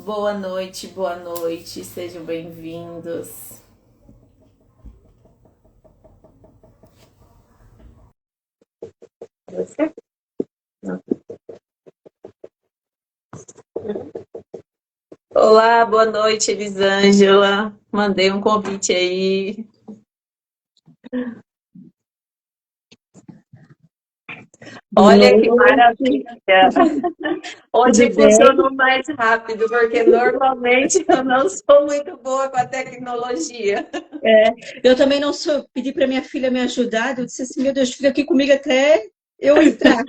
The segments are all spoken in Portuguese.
boa noite, sejam bem-vindos. Olá, boa noite, Elisângela. Mandei um convite aí. Boa Olha que noite, maravilha! tudo Hoje bem? funcionou mais rápido, porque normalmente eu não sou muito boa com a tecnologia. É, eu também não sou, pedi para minha filha me ajudar, eu disse assim, meu Deus, fica aqui comigo até eu entrar.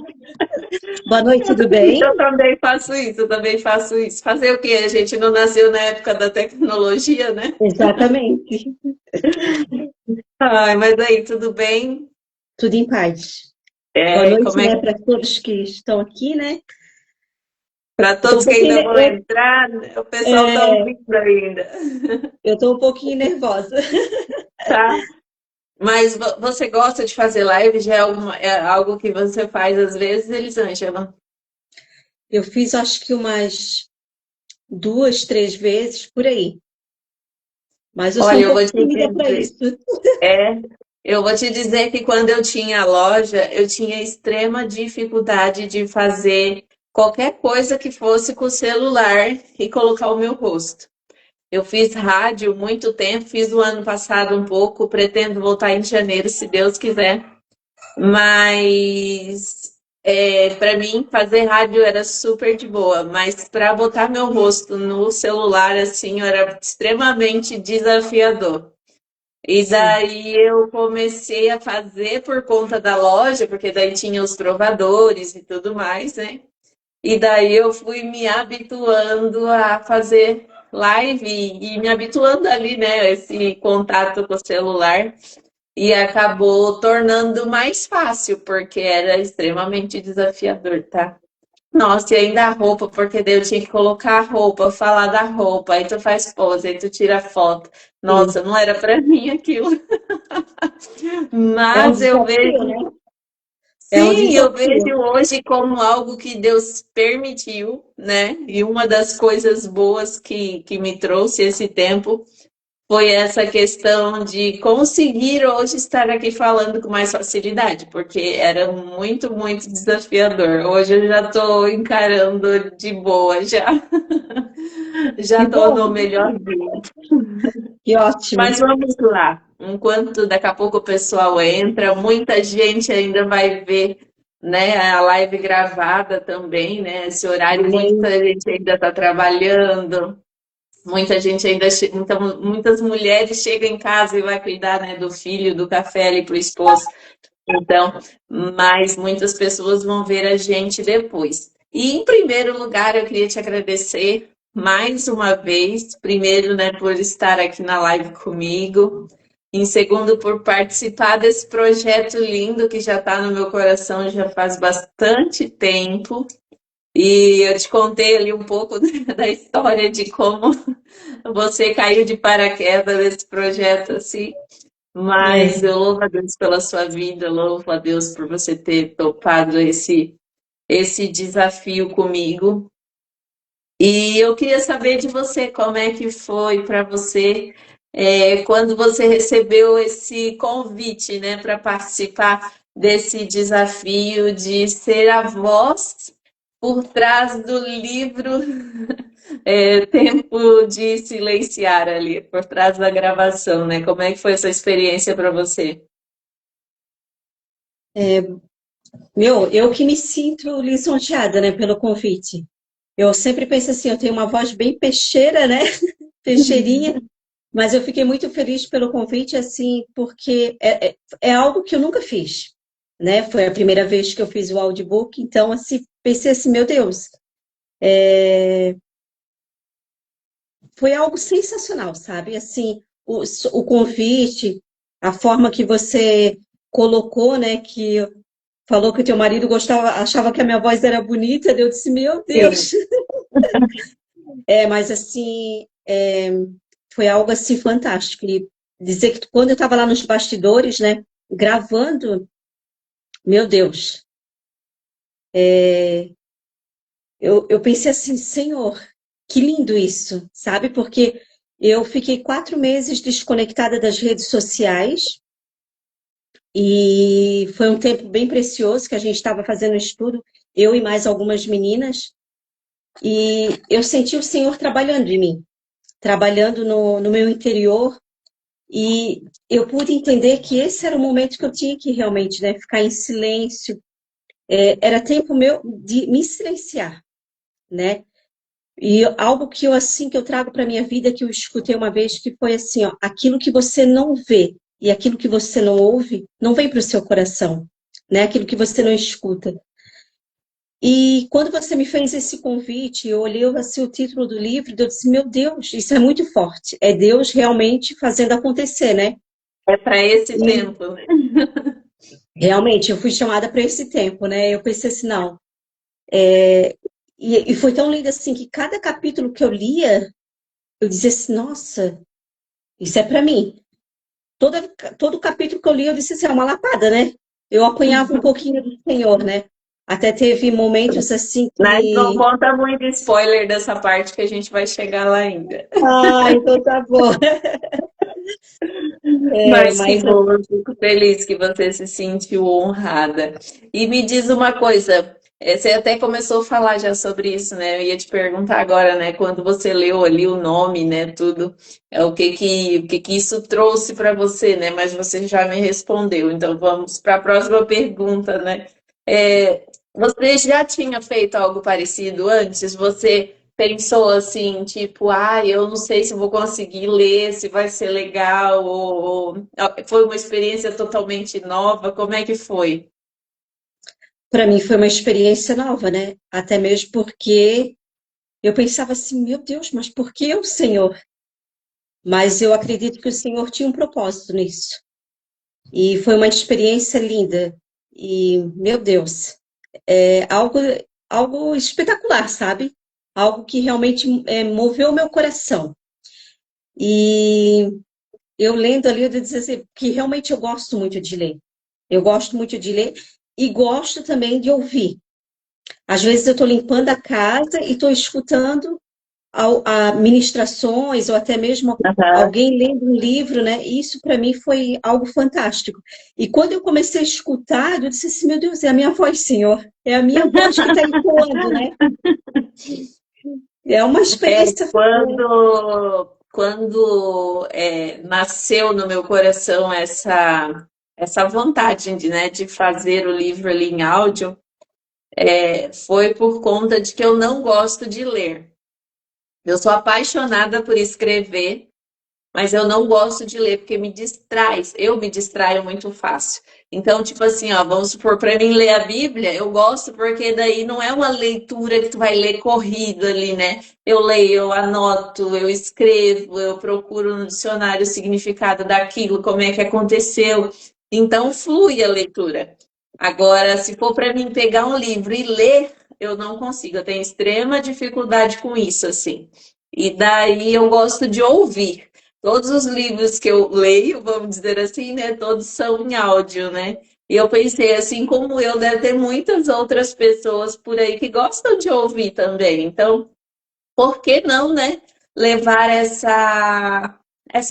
Boa noite, tudo bem? Eu também faço isso, eu também faço isso. Fazer o quê? A gente não nasceu na época da tecnologia, né? Exatamente, Ai, mas aí, tudo bem? tudo em paz. Boa É, noite, como é né, que para todos que estão aqui, né? para Eu tô um todos que pouquinho, ainda vão entrar, o pessoal está é, ouvindo ainda, eu tô um pouquinho nervosa. tá? Mas você gosta de fazer live? Já é algo que você faz às vezes, Elisângela? Eu fiz acho que umas 2, 3 vezes por aí, mas eu sou Olha, um eu pouco vou te tímida para dizer, isso. é, eu vou te dizer que quando eu tinha a loja, eu tinha extrema dificuldade de fazer qualquer coisa que fosse com o celular e colocar o meu rosto. Eu fiz rádio muito tempo, fiz o ano passado um pouco, pretendo voltar em janeiro, se Deus quiser. Mas para mim fazer rádio era super de boa, mas para botar meu rosto no celular assim era extremamente desafiador. E Sim, daí eu comecei a fazer por conta da loja, porque daí tinha os provadores e tudo mais, né? E daí eu fui me habituando a fazer live e me habituando ali, né? Esse contato com o celular. E acabou tornando mais fácil, porque era extremamente desafiador, tá? Nossa, e ainda a roupa, porque daí eu tinha que colocar a roupa, falar da roupa, aí tu faz pose, aí tu tira foto. sim. Nossa, não era pra mim aquilo. É um Mas eu desafio, vejo, né? É um sim, eu vejo desafio. hoje como algo que Deus permitiu, né? E uma das coisas boas que me trouxe esse tempo foi essa questão de conseguir hoje estar aqui falando com mais facilidade, porque era muito, muito desafiador. Hoje eu já estou encarando de boa, já já Que estou no bom, melhor dia. que ótimo. Mas vamos lá. Enquanto daqui a pouco o pessoal entra, muita gente ainda vai ver, né, a live gravada também, né? Esse horário, muita Amém. gente ainda está trabalhando. Muita gente ainda, muitas mulheres chegam em casa e vai cuidar, né, do filho, do café ali para o esposo. Então, mas muitas pessoas vão ver a gente depois. E em primeiro lugar, eu queria te agradecer mais uma vez, primeiro, né, por estar aqui na live comigo. Em segundo, por participar desse projeto lindo que já está no meu coração já faz bastante tempo. E eu te contei ali um pouco da história de como você caiu de paraquedas nesse projeto, assim, mas É. eu louvo a Deus pela sua vida, louvo a Deus por você ter topado esse desafio comigo. E eu queria saber de você, como é que foi para você quando você recebeu esse convite, né, para participar desse desafio de ser a voz por trás do livro Tempo de Silenciar ali, por trás da gravação, né? Como é que foi essa experiência para você? Eu que me sinto lisonjeada, né, pelo convite. Eu sempre penso assim, eu tenho uma voz bem peixeira, né, peixeirinha, mas eu fiquei muito feliz pelo convite, assim, porque é algo que eu nunca fiz, né? Foi a primeira vez que eu fiz o audiobook, então, assim, pensei assim, meu Deus, foi algo sensacional, sabe? Assim, o convite, a forma que você colocou, né, que falou que o teu marido gostava, achava que a minha voz era bonita, daí eu disse, meu Sim. Deus. Mas assim, foi algo assim fantástico. E dizer que quando eu estava lá nos bastidores, né, gravando, meu Deus, eu pensei assim, Senhor. que lindo isso, sabe? Porque eu fiquei 4 meses desconectada das redes sociais e foi um tempo bem precioso que a gente estava fazendo um estudo, eu e mais algumas meninas, e eu senti o Senhor trabalhando em mim, trabalhando no meu interior, e eu pude entender que esse era o momento que eu tinha que realmente, né, ficar em silêncio. Era tempo meu de me silenciar, né? E algo que eu assim que eu trago para minha vida que eu escutei uma vez que foi assim, ó, aquilo que você não vê e aquilo que você não ouve não vem para o seu coração, né? Aquilo que você não escuta. E quando você me fez esse convite, eu olhei assim, o título do livro, e eu disse, meu Deus, isso é muito forte. É Deus realmente fazendo acontecer, né? É para esse E tempo, né? realmente eu fui chamada para esse tempo, né? Eu pensei assim, não. E foi tão lindo assim que cada capítulo que eu lia, eu dizia assim, nossa, isso é para mim. Todo capítulo que eu li, eu disse assim, é uma lapada, né? Eu apanhava um pouquinho do Senhor, né? Até teve momentos assim Mas não que. conta muito spoiler dessa parte que a gente vai chegar lá ainda. Ah, então tá bom. Mas que Mas bom, eu fico feliz que você se sentiu honrada. E me diz uma coisa, você até começou a falar já sobre isso, né? Eu ia te perguntar agora, né? Quando você leu ali o nome, né? Tudo, o que que isso trouxe para você, né? Mas você já me respondeu, então vamos para a próxima pergunta, né? É, você já tinha feito algo parecido antes? Você pensou assim, tipo, eu não sei se vou conseguir ler, se vai ser legal, ou foi uma experiência totalmente nova, como é que foi? para mim foi uma experiência nova, né? Até mesmo porque eu pensava assim, meu Deus, mas por que o Senhor? Mas eu acredito que o Senhor tinha um propósito nisso. E foi uma experiência linda. E, meu Deus, algo espetacular, sabe? Algo que realmente moveu o meu coração. E eu lendo ali, eu disse assim, que realmente eu gosto muito de ler. Eu gosto muito de ler e gosto também de ouvir. Às vezes eu estou limpando a casa e estou escutando ministrações ou até mesmo Aham. alguém lendo um livro, né? Isso para mim foi algo fantástico. E quando eu comecei a escutar, eu disse assim, meu Deus, é a minha voz, Senhor. É a minha voz que está ecoando, né? É uma É, experiência. quando nasceu no meu coração essa vontade de, né, de fazer o livro ali em áudio, foi por conta de que eu não gosto de ler. Eu sou apaixonada por escrever, mas eu não gosto de ler porque me distrai. Eu me distraio muito fácil. Então, tipo assim, ó, vamos supor, para mim ler a Bíblia, eu gosto porque daí não é uma leitura que tu vai ler corrido ali, né? Eu leio, eu anoto, eu escrevo, eu procuro no dicionário o significado daquilo, como é que aconteceu. Então, flui a leitura. Agora, se for para mim pegar um livro e ler, eu não consigo. Eu tenho extrema dificuldade com isso, assim. E daí eu gosto de ouvir. Todos os livros que eu leio, vamos dizer assim, né, todos são em áudio, né? E eu pensei, assim como eu, deve ter muitas outras pessoas por aí que gostam de ouvir também. Então, por que não, né, levar essa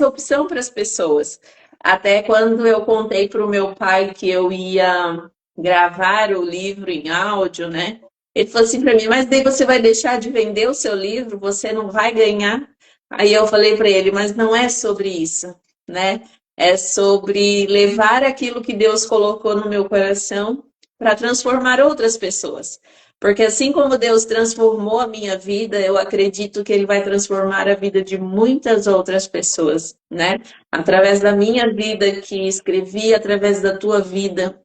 opção para as pessoas? Até quando eu contei para o meu pai que eu ia gravar o livro em áudio, né? Ele falou assim para mim, mas daí você vai deixar de vender o seu livro, você não vai ganhar. Aí eu falei para ele, mas não é sobre isso, né? É sobre levar aquilo que Deus colocou no meu coração para transformar outras pessoas. Porque assim como Deus transformou a minha vida, eu acredito que Ele vai transformar a vida de muitas outras pessoas, né? Através da minha vida que escrevi, através da tua vida,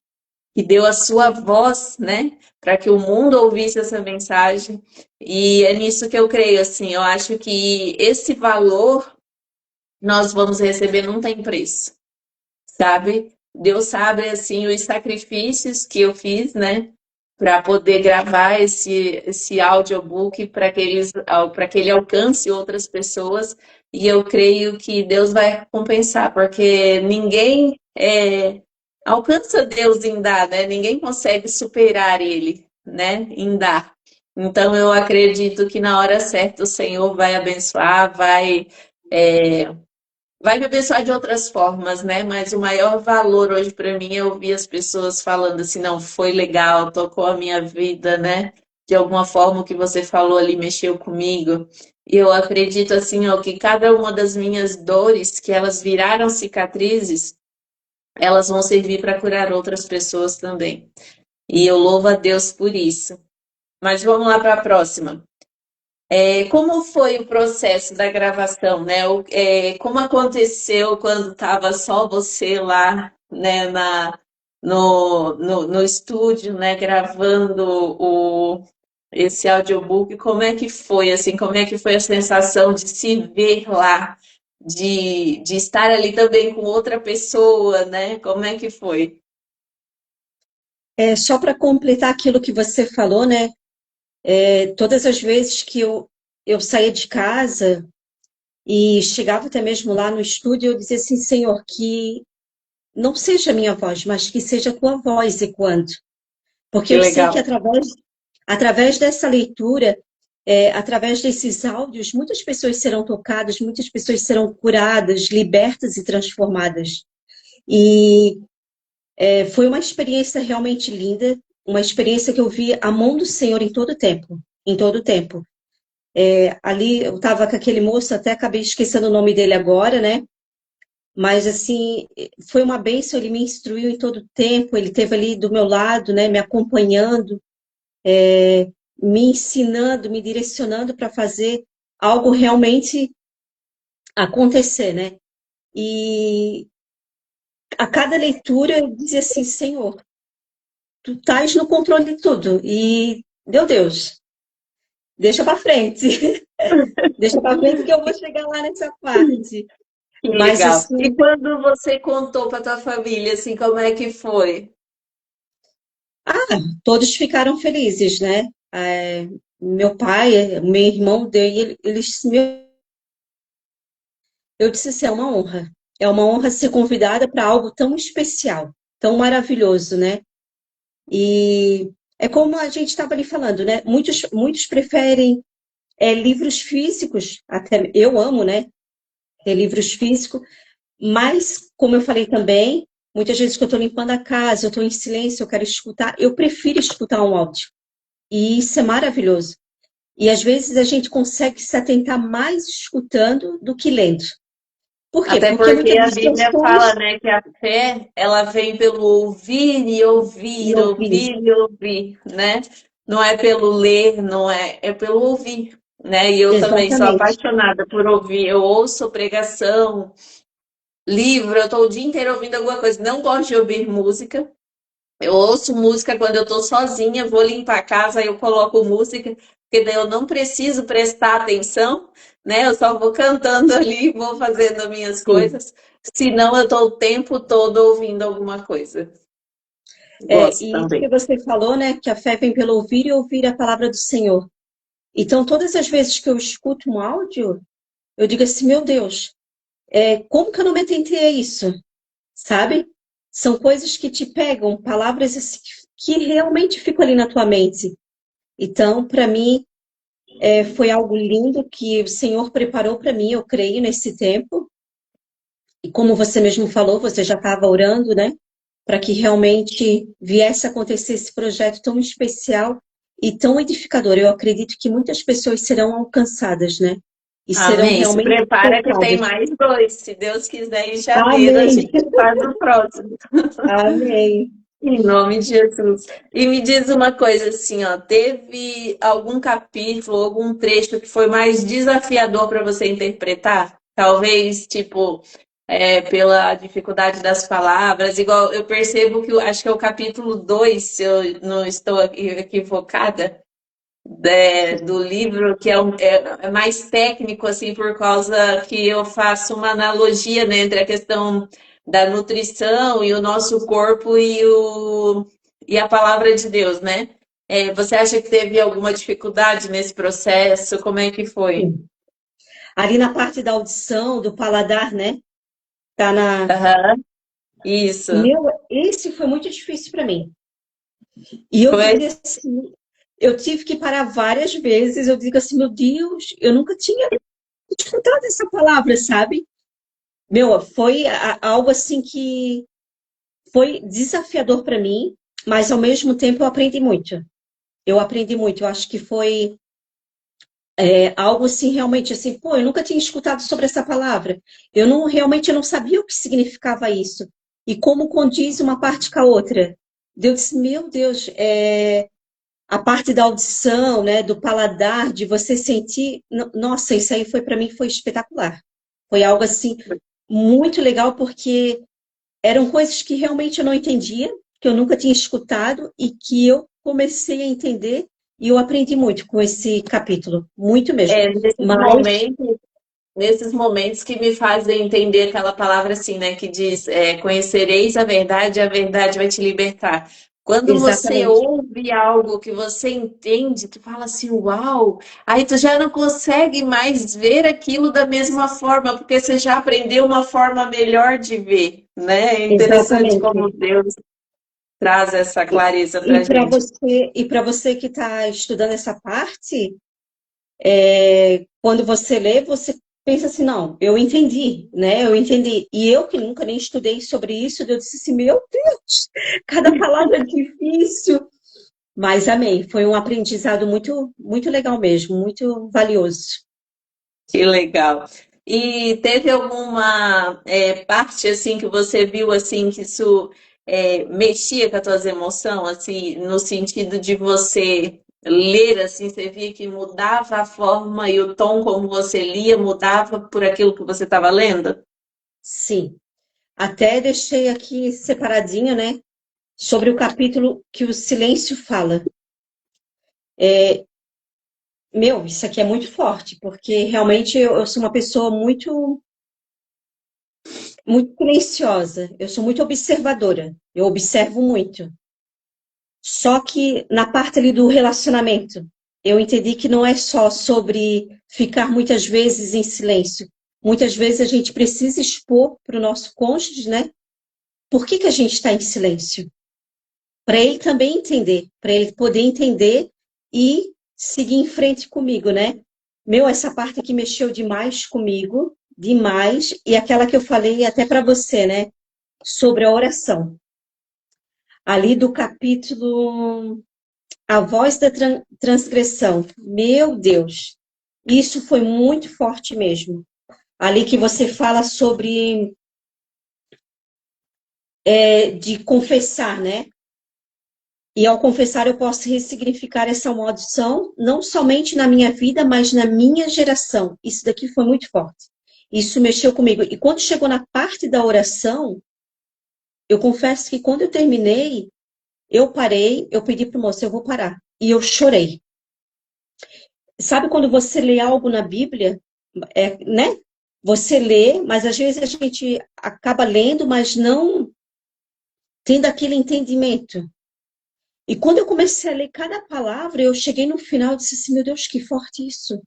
que deu a sua voz, né? Para que o mundo ouvisse essa mensagem. E é nisso que eu creio, assim. Eu acho que esse valor nós vamos receber não tem preço, sabe? Deus sabe, assim, os sacrifícios que eu fiz, né? Para poder gravar esse audiobook para que ele alcance outras pessoas. E eu creio que Deus vai recompensar, porque ninguém alcança Deus em dar, né? Ninguém consegue superar Ele, né? Em dar. Então, eu acredito que na hora certa o Senhor vai abençoar, é, vai me abençoar de outras formas, né? Mas o maior valor hoje para mim é ouvir as pessoas falando assim, não, foi legal, tocou a minha vida, né? De alguma forma o que você falou ali mexeu comigo. E eu acredito assim, ó, que cada uma das minhas dores, que elas viraram cicatrizes, elas vão servir para curar outras pessoas também. E eu louvo a Deus por isso. Mas vamos lá para a próxima. Como foi o processo da gravação, né? Como aconteceu quando estava só você lá, né, no estúdio, né, gravando esse audiobook? Como é que foi, assim, como é que foi a sensação de se ver lá, de estar ali também com outra pessoa, né? Como é que foi? Só para completar aquilo que você falou, né? Todas as vezes que eu saía de casa e chegava até mesmo lá no estúdio, eu dizia assim, Senhor, que não seja a minha voz, mas que seja a tua voz ecoando. Porque Que eu sei que legal. através dessa leitura, através desses áudios, muitas pessoas serão tocadas, muitas pessoas serão curadas, libertas e transformadas. E foi uma experiência realmente linda, uma experiência que eu vi a mão do Senhor em todo o tempo, em todo o tempo. Ali eu estava com aquele moço, até acabei esquecendo o nome dele agora, né? Mas assim, foi uma bênção, ele me instruiu em todo o tempo, ele esteve ali do meu lado, né, me acompanhando, me ensinando, me direcionando para fazer algo realmente acontecer, né? E a cada leitura eu dizia assim, Senhor, tu estás no controle de tudo. E, meu Deus, deixa para frente. Deixa para frente que eu vou chegar lá nessa parte. Que Mas legal. E assim, quando você contou para tua família, assim, como é que foi? todos ficaram felizes, né? Meu pai, meu irmão, eles, eu disse assim, é uma honra. É uma honra ser convidada para algo tão especial, tão maravilhoso, né? E é como a gente estava ali falando, né? Muitos preferem livros físicos, até eu amo, né? Ter livros físicos, mas, como eu falei também, muitas vezes que eu estou limpando a casa, eu estou em silêncio, eu quero escutar, eu prefiro escutar um áudio. E isso é maravilhoso. E às vezes a gente consegue se atentar mais escutando do que lendo. Por quê? Até Porque porque muitas a das Bíblia fala, questões né, que a fé, ela vem pelo ouvir e e ouvir, ouvir. ouvir e ouvir, né? Não é pelo ler, não é, é pelo ouvir, né? E eu também sou Exatamente. apaixonada por ouvir. Eu ouço pregação, livro, eu estou o dia inteiro ouvindo alguma coisa. Não gosto de ouvir música. Eu ouço música quando eu estou sozinha, vou limpar a casa, aí eu coloco música, porque daí eu não preciso prestar atenção, né? Eu só vou cantando ali, vou fazendo as minhas Sim. coisas. Senão eu estou o tempo todo ouvindo alguma coisa. Gosto E isso que também. você falou, né? Que a fé vem pelo ouvir e ouvir a palavra do Senhor. Então, todas as vezes que eu escuto um áudio, eu digo assim, meu Deus, como que eu não me atentei a isso? Sabe? São coisas que te pegam, palavras assim, que realmente ficam ali na tua mente. Então, para mim, foi algo lindo que o Senhor preparou para mim, eu creio, nesse tempo. E como você mesmo falou, você já estava orando, né? Para que realmente viesse a acontecer esse projeto tão especial e tão edificador. Eu acredito que muitas pessoas serão alcançadas, né? E serão Amém. Se realmente prepara que tem tocadas. mais dois. Se Deus quiser, em janeiro a Amém. gente faz o próximo. Amém. Em nome de Jesus. E me diz uma coisa assim, ó, teve algum capítulo, algum trecho que foi mais desafiador para você interpretar? Talvez, tipo, pela dificuldade das palavras, igual eu percebo que acho que é o capítulo 2, se eu não estou equivocada, do livro, que é mais técnico, assim, por causa que eu faço uma analogia, né, entre a questão da nutrição e o nosso corpo e a palavra de Deus, né? Você acha que teve alguma dificuldade nesse processo? Como é que foi? Ali na parte da audição, do paladar, né? Tá na. Aham, isso. Meu, esse foi muito difícil para mim. E eu Foi? dizia assim, eu tive que parar várias vezes. Eu digo assim, meu Deus, eu nunca tinha escutado essa palavra, sabe? Meu, foi algo assim que foi desafiador para mim, mas ao mesmo tempo eu aprendi muito. Eu aprendi muito. Eu acho que foi algo assim, realmente assim, pô, eu nunca tinha escutado sobre essa palavra. Eu não realmente eu não sabia o que significava isso. E como condiz uma parte com a outra. Eu disse, meu Deus, a parte da audição, né, do paladar, de você sentir, nossa, isso aí foi para mim foi espetacular. Foi algo assim muito legal porque eram coisas que realmente eu não entendia, que eu nunca tinha escutado e que eu comecei a entender e eu aprendi muito com esse capítulo, muito mesmo. Nesses Mas, momentos, nesses momentos que me fazem entender aquela palavra assim, né, que diz, conhecereis a verdade vai te libertar. Quando você exatamente, ouve algo que você entende, tu fala assim, uau, aí tu já não consegue mais ver aquilo da mesma forma, porque você já aprendeu uma forma melhor de ver, né? É interessante como exatamente. Deus traz essa E, clareza para a gente. e para você que está estudando essa parte, quando você lê, você pensa assim, não, eu entendi, né? Eu entendi. E eu que nunca nem estudei sobre isso, eu disse assim, meu Deus, cada palavra é difícil. Mas amém, foi um aprendizado muito, muito legal mesmo, muito valioso. Que legal. E teve alguma parte assim que você viu assim que isso mexia com as tuas emoções, assim, no sentido de você ler assim, você via que mudava a forma e o tom como você lia mudava por aquilo que você estava lendo? Sim, até deixei aqui separadinho, né, sobre o capítulo que o silêncio fala. Meu, isso aqui é muito forte, porque realmente eu sou uma pessoa muito, muito silenciosa, eu sou muito observadora, eu observo muito. Só que na parte ali do relacionamento, eu entendi que não é só sobre ficar muitas vezes em silêncio. Muitas vezes a gente precisa expor para o nosso cônjuge, né? Por que que a gente está em silêncio? Para ele também entender, para ele poder entender e seguir em frente comigo, né? Meu, essa parte aqui mexeu demais comigo, demais, e aquela que eu falei até para você, né? Sobre a oração. Ali do capítulo A Voz da Transgressão. Meu Deus, isso foi muito forte mesmo. Ali que você fala sobre de confessar, né? E ao confessar, eu posso ressignificar essa maldição, não somente na minha vida, mas na minha geração. Isso daqui foi muito forte. Isso mexeu comigo. E quando chegou na parte da oração, eu confesso que quando eu terminei, eu parei, eu pedi para o moço, eu vou parar. E eu chorei. Sabe quando você lê algo na Bíblia, né? Você lê, mas às vezes a gente acaba lendo, mas não tendo aquele entendimento. E quando eu comecei a ler cada palavra, eu cheguei no final e disse assim, meu Deus, que forte isso.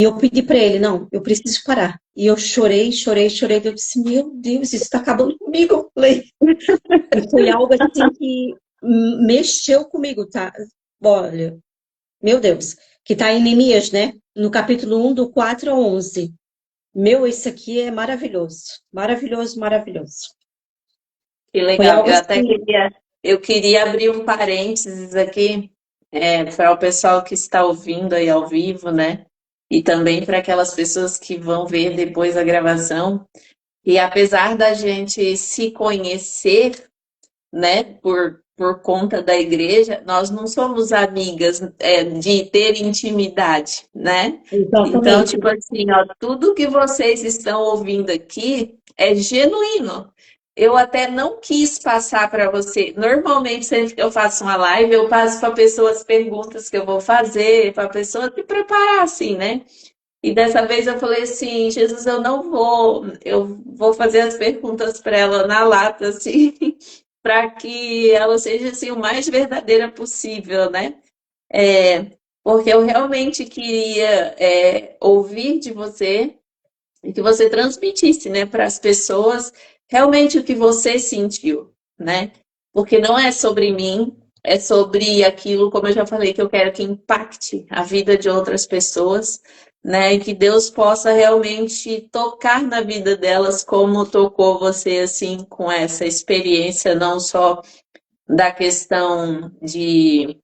E eu pedi para ele, não, eu preciso parar. E eu chorei, chorei, chorei. Eu disse, meu Deus, isso está acabando comigo. Eu falei. E foi algo assim que mexeu comigo, tá? Olha, meu Deus. Que está em Neemias, né? No capítulo 1, do 4 ao 11. Meu, esse aqui é maravilhoso. Maravilhoso, maravilhoso. Que Foi legal. algo assim. Eu queria abrir um parênteses aqui, para o pessoal que está ouvindo aí ao vivo, né? E também para aquelas pessoas que vão ver depois a gravação. E apesar da gente se conhecer, né, por conta da igreja, nós não somos amigas, de ter intimidade, né? Então, Exatamente. tipo assim, ó, tudo que vocês estão ouvindo aqui é genuíno. Eu até não quis passar para você. Normalmente, sempre que eu faço uma live, eu passo para a pessoa as perguntas que eu vou fazer, para a pessoa se preparar, assim, né? E dessa vez eu falei assim, Jesus, eu vou fazer as perguntas para ela na lata, assim, para que ela seja assim o mais verdadeira possível, né? Porque eu realmente queria ouvir de você e que você transmitisse, né, para as pessoas realmente o que você sentiu, né? Porque não é sobre mim, é sobre aquilo, como eu já falei, que eu quero que impacte a vida de outras pessoas, né? E que Deus possa realmente tocar na vida delas como tocou você, assim, com essa experiência, não só da questão de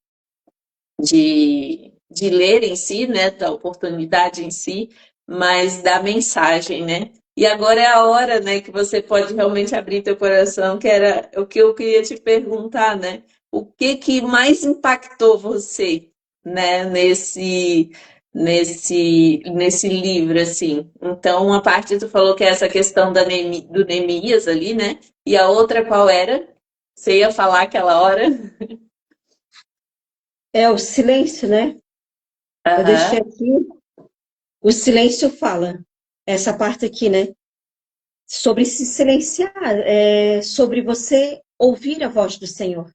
ler em si, né? Da oportunidade em si, mas da mensagem, né? E agora é a hora, né, que você pode realmente abrir teu coração, que era o que eu queria te perguntar, né? O que que mais impactou você, né, nesse livro, assim? Então, uma parte tu falou que é essa questão do Neemias ali, né? E a outra qual era? Você ia falar aquela hora? É o silêncio, né? Eu deixei Aham. aqui. O silêncio fala. Essa parte aqui, né? Sobre se silenciar, sobre você ouvir a voz do Senhor.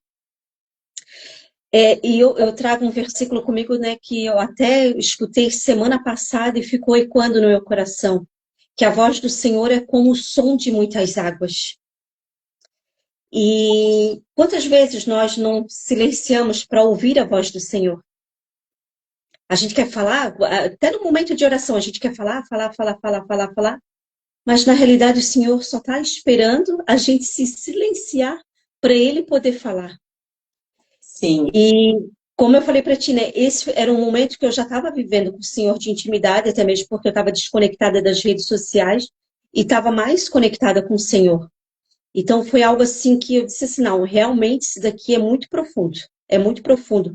E eu trago um versículo comigo, né, que eu até escutei semana passada e ficou ecoando no meu coração, que a voz do Senhor é como o som de muitas águas. E quantas vezes nós não silenciamos para ouvir a voz do Senhor? A gente quer falar, até no momento de oração, a gente quer falar, falar, falar, falar, falar, falar, mas na realidade o Senhor só está esperando a gente se silenciar para Ele poder falar. Sim. E como eu falei para ti, né, esse era um momento que eu já estava vivendo com o Senhor de intimidade, até mesmo porque eu estava desconectada das redes sociais e estava mais conectada com o Senhor. Então foi algo assim que eu disse assim, não, realmente isso daqui é muito profundo.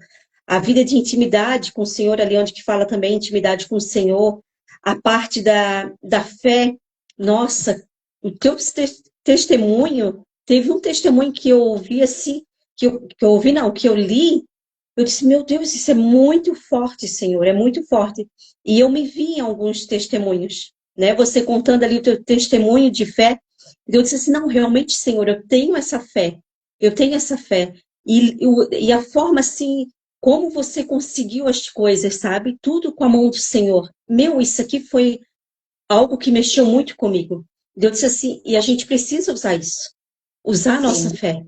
A vida de intimidade com o Senhor, ali onde que fala também intimidade com o Senhor, a parte da fé, nossa, o teu testemunho, teve um testemunho que eu ouvi assim, que eu ouvi não, que eu li, eu disse, meu Deus, isso é muito forte, Senhor, é muito forte. E eu me vi em alguns testemunhos, né? Você contando ali o teu testemunho de fé, eu disse assim, não, realmente, Senhor, eu tenho essa fé, eu tenho essa fé. E a forma, assim, como você conseguiu as coisas, sabe? Tudo com a mão do Senhor. Meu, isso aqui foi algo que mexeu muito comigo. Eu disse assim, e a gente precisa usar isso, usar a nossa Sim, fé,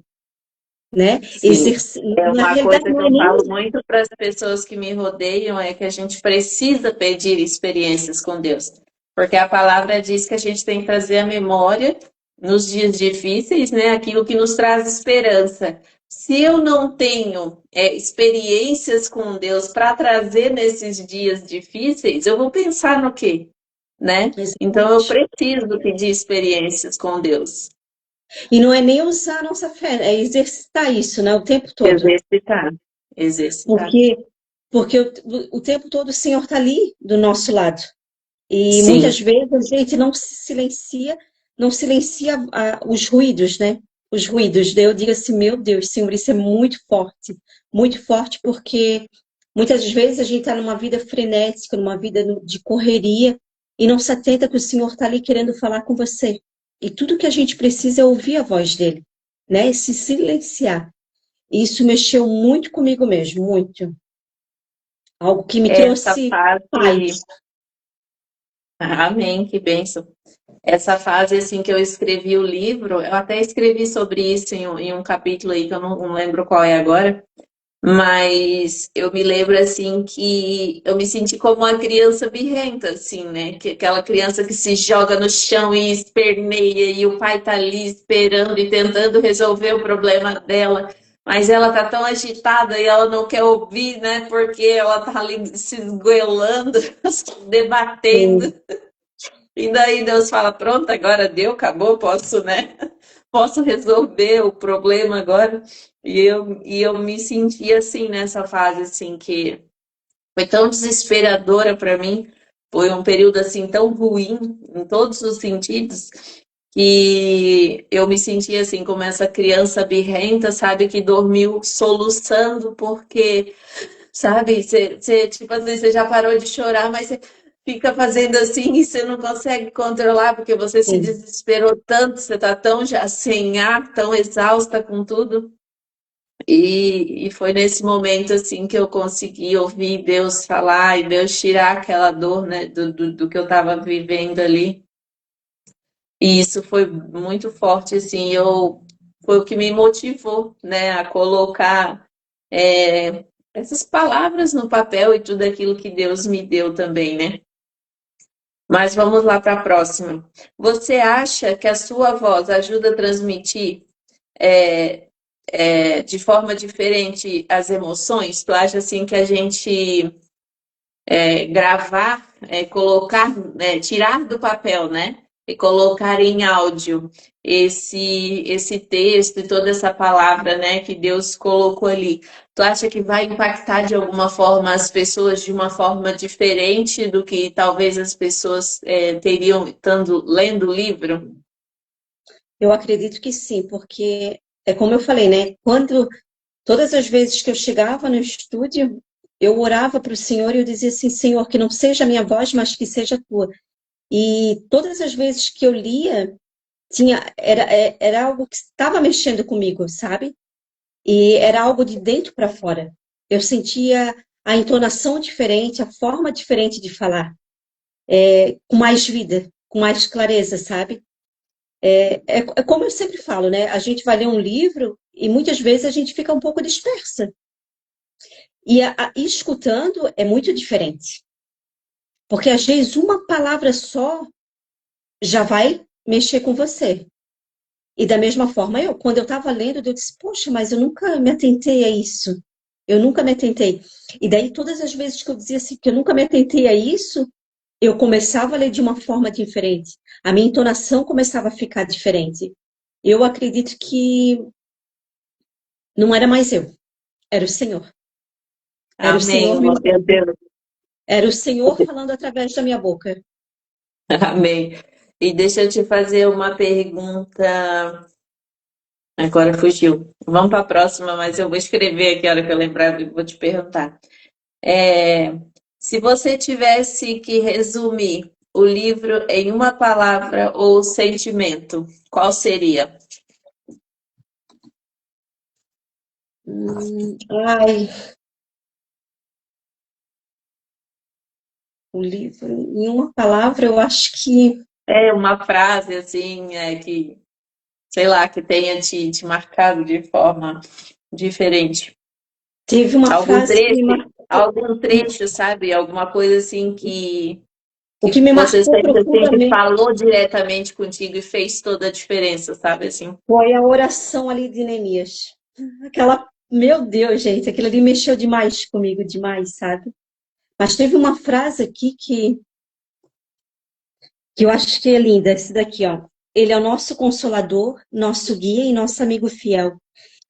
né? sim. É Na uma realidade, coisa que não é eu nem falo muito para as pessoas que me rodeiam, é que a gente precisa pedir experiências com Deus. Porque a palavra diz que a gente tem que trazer à memória, nos dias difíceis, né, aquilo que nos traz esperança. Se eu não tenho experiências com Deus para trazer nesses dias difíceis, eu vou pensar no quê? Né? Então eu exatamente. preciso pedir experiências com Deus. E não é nem usar a nossa fé, é exercitar isso, né? O tempo todo. Exercitar. Exercitar. Porque, porque o tempo todo o Senhor está ali do nosso lado. E Sim, muitas vezes a gente não se silencia, não silencia os ruídos, né? Os ruídos. Daí eu digo assim, meu Deus, Senhor, isso é muito forte, porque muitas vezes a gente está numa vida frenética, numa vida de correria, e não se atenta que o Senhor está ali querendo falar com você. E tudo que a gente precisa é ouvir a voz dele, né? E se silenciar. E isso mexeu muito comigo mesmo, muito. Algo que me essa trouxe fase, paz. amém, que bênção. Essa fase assim que eu escrevi o livro, eu até escrevi sobre isso em um capítulo aí que eu não lembro qual é agora, mas eu me lembro assim que eu me senti como uma criança birrenta, assim, né? Que aquela criança que se joga no chão e esperneia e o pai tá ali esperando e tentando resolver o problema dela, mas ela tá tão agitada e ela não quer ouvir, né? Porque ela tá ali se esgoelando, debatendo. E daí Deus fala: pronto, agora deu, acabou, posso, né? Posso resolver o problema agora. E eu me senti assim nessa fase, assim, que foi tão desesperadora para mim. Foi um período assim tão ruim em todos os sentidos que eu me senti assim como essa criança birrenta, sabe, que dormiu soluçando porque, sabe, você tipo assim, você já parou de chorar, mas você fica fazendo assim e você não consegue controlar porque você se Sim. desesperou tanto, você tá tão já sem ar, tão exausta com tudo. E foi nesse momento assim que eu consegui ouvir Deus falar e Deus tirar aquela dor, né, do que eu estava vivendo ali. E isso foi muito forte, assim, foi o que me motivou, né, a colocar. essas palavras no papel e tudo aquilo que Deus me deu também, né? Mas vamos lá para a próxima. Você acha que a sua voz ajuda a transmitir é, de forma diferente as emoções? Tu acha assim que a gente gravar, colocar, tirar do papel, né? E colocar em áudio esse texto e toda essa palavra, né, que Deus colocou ali. Tu acha que vai impactar de alguma forma as pessoas de uma forma diferente do que talvez as pessoas teriam estando lendo o livro? Eu acredito que sim, porque é como eu falei, né? Todas as vezes que eu chegava no estúdio, eu orava para o Senhor e eu dizia assim, Senhor, que não seja a minha voz, mas que seja a tua. E todas as vezes que eu lia, era algo que estava mexendo comigo, sabe? E era algo de dentro para fora. Eu sentia a entonação diferente, a forma diferente de falar, com mais vida, com mais clareza, sabe? É como eu sempre falo, né? A gente vai ler um livro e muitas vezes a gente fica um pouco dispersa. E escutando é muito diferente. Porque às vezes uma palavra só já vai mexer com você. E da mesma forma, quando eu estava lendo, eu disse, poxa, mas eu nunca me atentei a isso. Eu nunca me atentei. E daí, todas as vezes que eu dizia assim, que eu nunca me atentei a isso, eu começava a ler de uma forma diferente. A minha entonação começava a ficar diferente. Eu acredito que não era mais eu, era o Senhor. Era o Amém, Senhor me glória a usando. Deus. Era o Senhor falando através da minha boca. Amém. E deixa eu te fazer uma pergunta. Agora fugiu. Vamos para a próxima, mas eu vou escrever aqui a hora que eu lembrar e vou te perguntar. É, se você tivesse que resumir o livro em uma palavra ou sentimento, qual seria? Ai, o livro, em uma palavra, eu acho que É uma frase assim, que, sei lá, que tenha te marcado de forma diferente. teve uma Algum frase que me trecho, marcou. algum trecho, sabe? Alguma coisa assim O que que me você marcou sente assim, que profundamente falou diretamente contigo e fez toda a diferença, sabe assim? foi a oração ali de Neemias. Aquela, meu Deus, gente, aquilo ali mexeu demais comigo, demais, sabe? Mas teve uma frase aqui que eu acho que é linda, esse daqui, ó. Ele é o nosso consolador, nosso guia e nosso amigo fiel.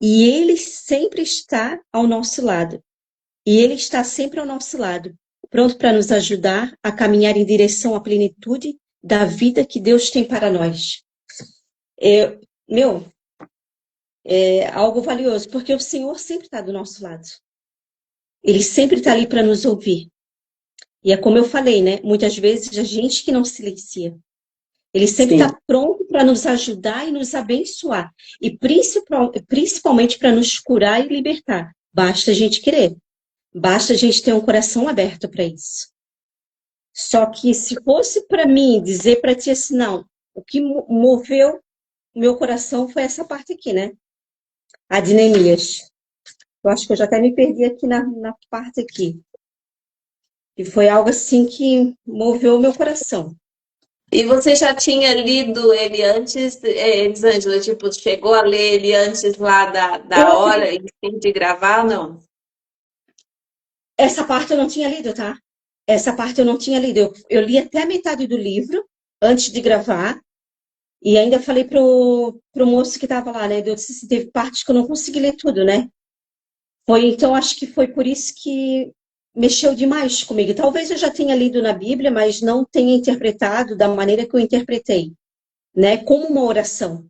E ele sempre está ao nosso lado. E ele está sempre ao nosso lado, pronto para nos ajudar a caminhar em direção à plenitude da vida que Deus tem para nós. É, meu, é algo valioso, porque o Senhor sempre está do nosso lado. Ele sempre está ali para nos ouvir. E é como eu falei, né? Muitas vezes a gente que não silencia. Ele sempre Sim. está pronto para nos ajudar e nos abençoar. E principalmente para nos curar e libertar. Basta a gente querer. Basta a gente ter um coração aberto para isso. Só que se fosse para mim dizer para ti assim, não, o que moveu o meu coração foi essa parte aqui, né? A de Neemias. Eu acho que eu já até me perdi aqui na parte aqui. E foi algo assim que moveu o meu coração. E você já tinha lido ele antes, Elisângela, tipo, chegou a ler ele antes lá Eu da hora acredito, em fim de gravar, não? essa parte eu não tinha lido, tá? Essa parte eu não tinha lido. Eu li até a metade do livro antes de gravar. E ainda falei pro moço que estava lá, né? Eu disse, assim, teve partes que eu não consegui ler tudo, né? Então, acho que foi por isso que mexeu demais comigo. Talvez eu já tenha lido na Bíblia, mas não tenha interpretado da maneira que eu interpretei, né? Como uma oração.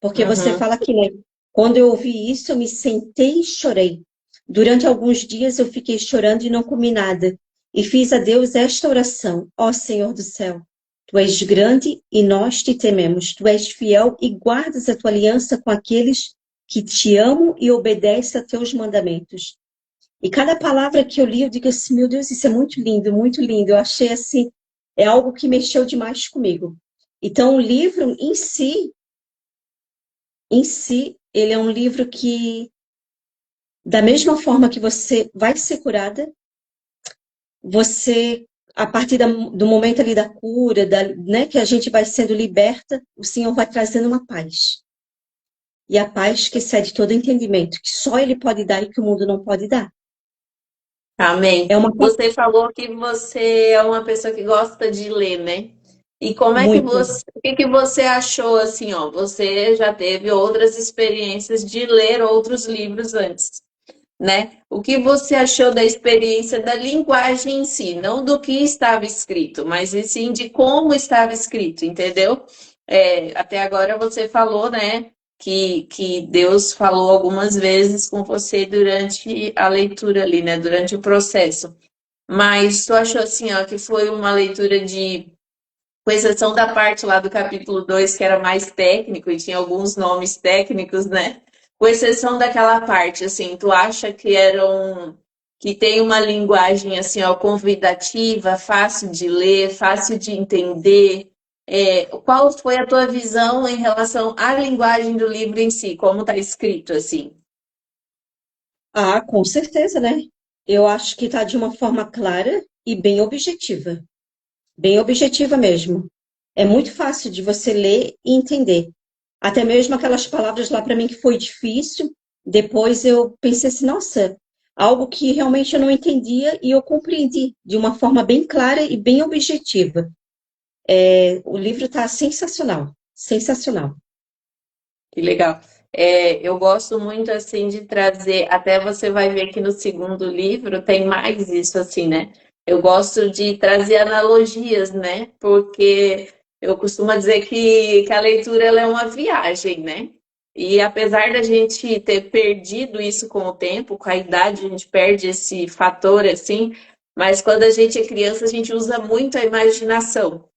Porque você Uhum. fala que, né? Quando eu ouvi isso, eu me sentei e chorei. Durante alguns dias eu fiquei chorando e não comi nada. E fiz a Deus esta oração: Ó Senhor do céu, Tu és grande e nós te tememos. Tu és fiel e guardas a tua aliança com aqueles que te amam e obedecem a teus mandamentos. E cada palavra que eu li, eu digo assim, meu Deus, isso é muito lindo, muito lindo. Eu achei assim, é algo que mexeu demais comigo. Então, o livro em si, ele é um livro que Da mesma forma que você vai ser curada, você, a partir do momento ali da cura, né, que a gente vai sendo liberta, o Senhor vai trazendo uma paz. E a paz que excede todo entendimento, que só Ele pode dar e que o mundo não pode dar. Amém. É uma coisa Você falou que você é uma pessoa que gosta de ler, né? E como é que muito. você, o que que você achou assim, ó? Você já teve outras experiências de ler outros livros antes, né? O que você achou da experiência da linguagem em si, não do que estava escrito, mas e sim de como estava escrito, entendeu? Até agora você falou, né, que Deus falou algumas vezes com você durante a leitura ali, né, durante o processo. Mas tu achou assim, ó, que foi uma leitura de, com exceção da parte lá do capítulo 2 que era mais técnico e tinha alguns nomes técnicos, né? Com exceção daquela parte, assim, tu acha que que tem uma linguagem assim, ó, convidativa, fácil de ler, fácil de entender? Qual foi a tua visão em relação à linguagem do livro em si, como está escrito assim? Ah, com certeza, né? Eu acho que está de uma forma clara e bem objetiva. Bem objetiva mesmo. É muito fácil de você ler e entender. Até mesmo aquelas palavras lá para mim que foi difícil, depois eu pensei assim, nossa, algo que realmente eu não entendia e eu compreendi de uma forma bem clara e bem objetiva. O livro está sensacional, sensacional. Que legal. Eu gosto muito assim de trazer, até você vai ver que no segundo livro tem mais isso assim, né? Eu gosto de trazer analogias, né? Porque eu costumo dizer que a leitura ela é uma viagem, né? E apesar da gente ter perdido isso com o tempo, com a idade, a gente perde esse fator assim, mas quando a gente é criança, a gente usa muito a imaginação,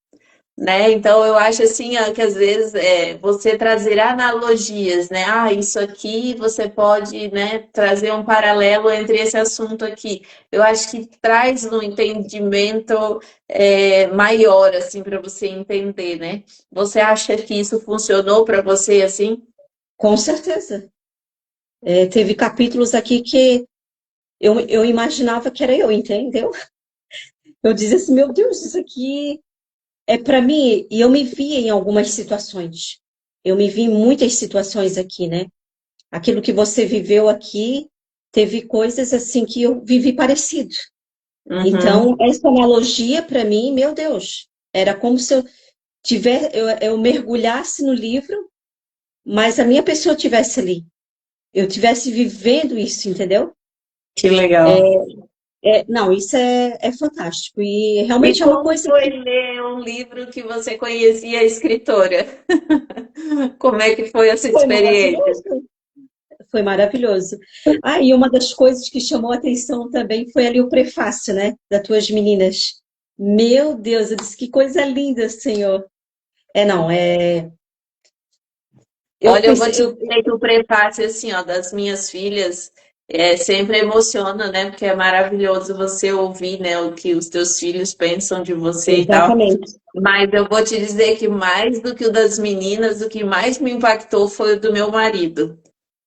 né? Então eu acho assim, ó, que às vezes você trazer analogias, né? Ah, isso aqui você pode, né, trazer um paralelo entre esse assunto aqui. Eu acho que traz um entendimento maior assim para você entender, né? Você acha que isso funcionou para você assim? Com certeza. Teve capítulos aqui que eu imaginava que era eu, entendeu? Eu dizia assim, meu Deus, isso aqui é para mim, e eu me vi em algumas situações. Eu me vi em muitas situações aqui, né? Aquilo que você viveu aqui, teve coisas assim que eu vivi parecido. Uhum. Então, essa analogia para mim, meu Deus, era como se eu mergulhasse no livro, mas a minha pessoa tivesse ali. Eu tivesse vivendo isso, entendeu? Que legal. Não, isso é fantástico. E E realmente é uma como coisa foi que ler um livro que você conhecia a escritora? Como é que foi essa foi experiência? maravilhoso. Foi maravilhoso. Ah, e uma das coisas que chamou a atenção também foi ali o prefácio, né, das tuas meninas. Meu Deus, eu disse que coisa linda, Senhor. Não, eu Olha, eu vou pensei, te dizer que o prefácio, assim, ó, das minhas filhas, sempre emociona, né? Porque é maravilhoso você ouvir, né, o que os teus filhos pensam de você e tal. exatamente. Mas eu vou te dizer que mais do que o das meninas, o que mais me impactou foi o do meu marido.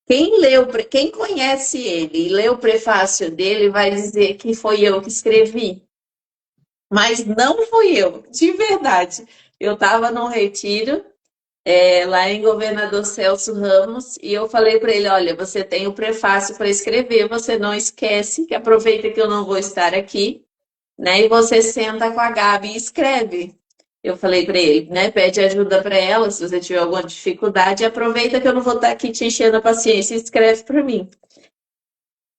Quem conhece ele e lê o prefácio dele vai dizer que foi eu que escrevi. Mas não fui eu, de verdade. Eu estava num retiro lá em Governador Celso Ramos, e eu falei para ele: olha, você tem o prefácio para escrever, você não esquece, que aproveita que eu não vou estar aqui, né? E você senta com a Gabi e escreve. Eu falei para ele, né? Pede ajuda para ela se você tiver alguma dificuldade, e aproveita que eu não vou estar aqui te enchendo a paciência e escreve para mim.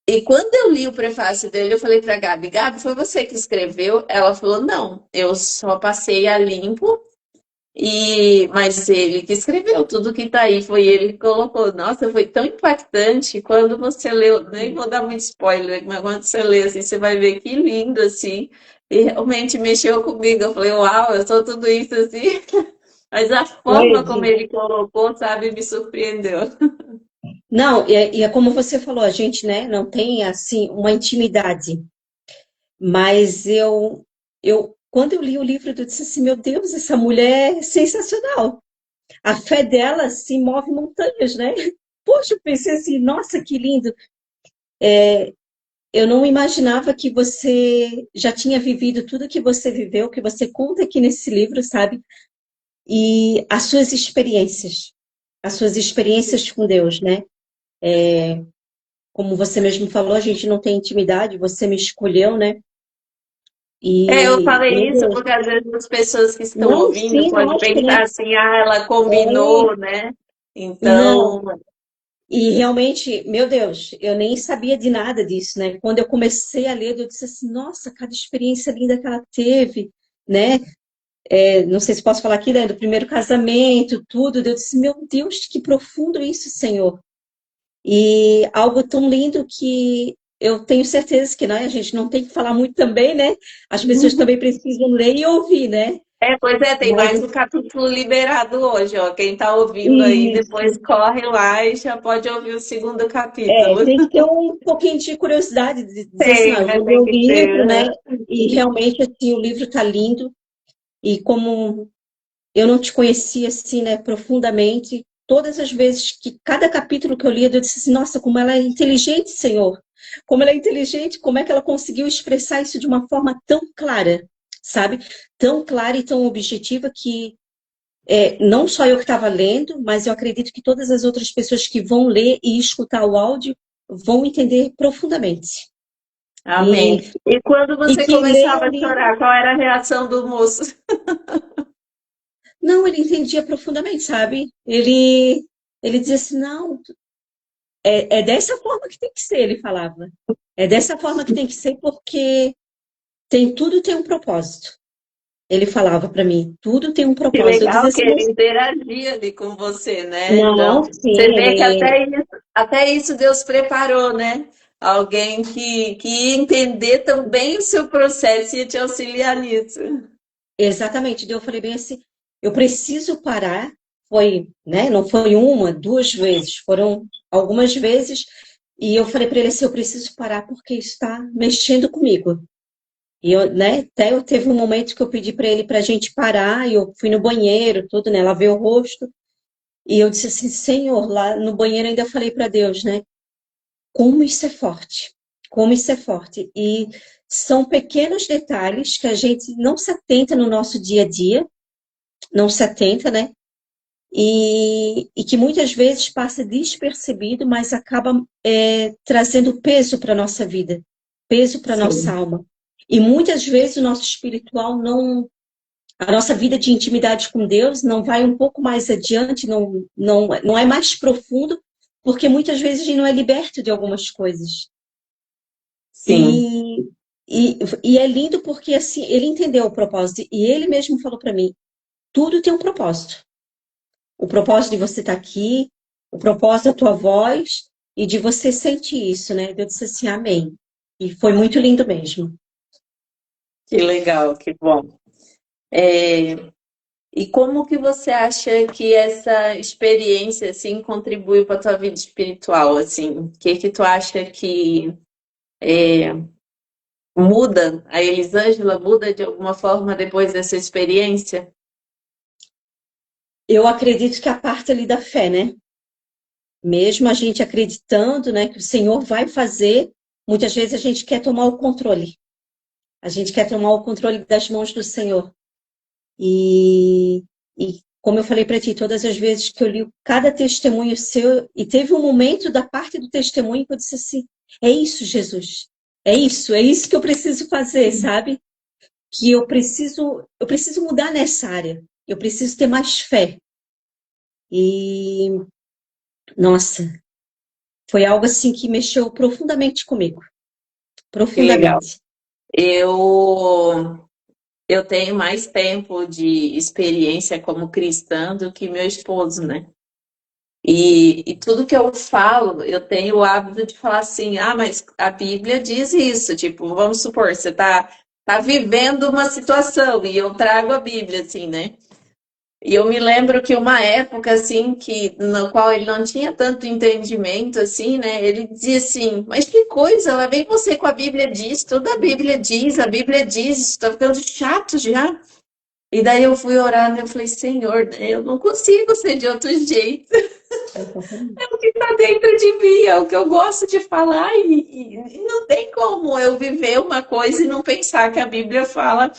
E quando eu li o prefácio dele, eu falei para Gabi: Gabi, foi você que escreveu? Ela falou: não, eu só passei a limpo mas ele que escreveu tudo que tá aí, foi ele que colocou. Nossa, foi tão impactante quando você leu, nem vou dar muito spoiler, mas quando você lê assim, você vai ver que lindo assim. E realmente mexeu comigo. Eu falei, uau, eu sou tudo isso assim. Mas a Oi, forma como ele colocou, sabe, me surpreendeu. não, e é como você falou, a gente, né, não tem assim uma intimidade, mas quando eu li o livro, eu disse assim, meu Deus, essa mulher é sensacional. A fé dela se move montanhas, né? Poxa, eu pensei assim, nossa, que lindo. eu não imaginava que você já tinha vivido tudo que você viveu, que você conta aqui nesse livro, sabe? E as suas experiências com Deus, né? Como você mesmo falou, a gente não tem intimidade, você me escolheu, né? Eu E, meu falei isso Deus, porque às vezes as pessoas que estão não, ouvindo sim, podem lógico, né? pensar assim, ah, ela É, combinou, né? não, Então, e realmente, meu Deus, eu nem sabia de nada disso, né? Quando eu comecei a ler, eu disse assim, nossa, cada experiência linda que ela teve, né? Não sei se posso falar aqui, né? Do primeiro casamento, tudo. Eu disse, meu Deus, que profundo isso, Senhor. E algo tão lindo que eu tenho certeza que, né, a gente não tem que falar muito também, né? As pessoas também precisam ler e ouvir, né? pois é, tem Mas mais um capítulo liberado hoje, ó. Quem tá ouvindo aí, depois isso, corre lá e já pode ouvir o segundo capítulo. tem que ter um pouquinho de curiosidade de dizer assim, não, Tem, eu né? vou ler Tem o que livro, né? ter. E realmente assim, o livro está lindo. E como eu não te conhecia assim, né, profundamente, todas as vezes que cada capítulo que eu lia, eu disse assim, nossa, como ela é inteligente, Senhor. Como ela é inteligente, como é que ela conseguiu expressar isso de uma forma tão clara, sabe? Tão clara e tão objetiva que não só eu que estava lendo, mas eu acredito que todas as outras pessoas que vão ler e escutar o áudio vão entender profundamente. Amém. E, E quando e você que leia começava o a livro. chorar, qual era a reação do moço? Não, ele entendia profundamente, sabe? Ele dizia assim, não, é dessa forma que tem que ser, ele falava. É dessa forma que tem que ser porque tudo tem um propósito. Ele falava para mim, tudo tem um Que propósito. Eu dizia legal que assim, ele interagia ali com você, né? Então, não, você sim, vê que ele até isso Deus preparou, né? Alguém que ia entender também o seu processo e ia te auxiliar nisso. exatamente. Daí eu falei bem assim, eu preciso parar. Foi, né? Não foi uma, duas vezes, foram algumas vezes. E eu falei para ele assim, eu preciso parar porque está mexendo comigo. E eu, né, até eu teve um momento que eu pedi para ele para a gente parar, e eu fui no banheiro, tudo, né, lavei o rosto, e eu disse assim, Senhor, lá no banheiro ainda falei para Deus, né, como isso é forte, como isso é forte. E são pequenos detalhes que a gente não se atenta no nosso dia a dia, não se atenta, né, e que muitas vezes passa despercebido, mas acaba trazendo peso para a nossa vida, peso para a nossa Sim. alma. E muitas vezes o nosso espiritual não. A nossa vida de intimidade com Deus não vai um pouco mais adiante, não é mais profundo, porque muitas vezes a gente não é liberto de algumas coisas. Sim. E, e é lindo porque assim, ele entendeu o propósito, e ele mesmo falou para mim: tudo tem um propósito. O propósito de você estar aqui, o propósito da tua voz e de você sentir isso, né? Eu disse assim, amém. E foi muito lindo mesmo. Que legal, que bom. É, e como que você acha que essa experiência assim contribuiu para a tua vida espiritual, assim? O que que tu acha que muda? A Elisângela muda de alguma forma depois dessa experiência? Eu acredito que a parte ali da fé, né? Mesmo a gente acreditando, né, que o Senhor vai fazer, muitas vezes a gente quer tomar o controle. A gente quer tomar o controle das mãos do Senhor. E, e como eu falei para ti, todas as vezes que eu li cada testemunho seu, e teve um momento da parte do testemunho que eu disse assim: é isso, Jesus. É isso que eu preciso fazer, sabe? Que eu preciso mudar nessa área. Eu preciso ter mais fé. E, nossa, foi algo assim que mexeu profundamente comigo. Que legal. Profundamente. Eu eu tenho mais tempo de experiência como cristã do que meu esposo, né? E tudo que eu falo, eu tenho o hábito de falar assim, ah, mas a Bíblia diz isso, tipo, vamos supor, você tá vivendo uma situação e eu trago a Bíblia, assim, né? E eu me lembro que uma época, assim, que no qual ele não tinha tanto entendimento, assim, né? Ele dizia assim, mas que coisa, lá vem você com a Bíblia diz, toda a Bíblia diz, isso tá ficando chato já. E daí eu fui orar, né? Eu falei, Senhor, né, eu não consigo ser de outro jeito. Exatamente. É o que está dentro de mim, é o que eu gosto de falar, e não tem como eu viver uma coisa e não pensar que a Bíblia fala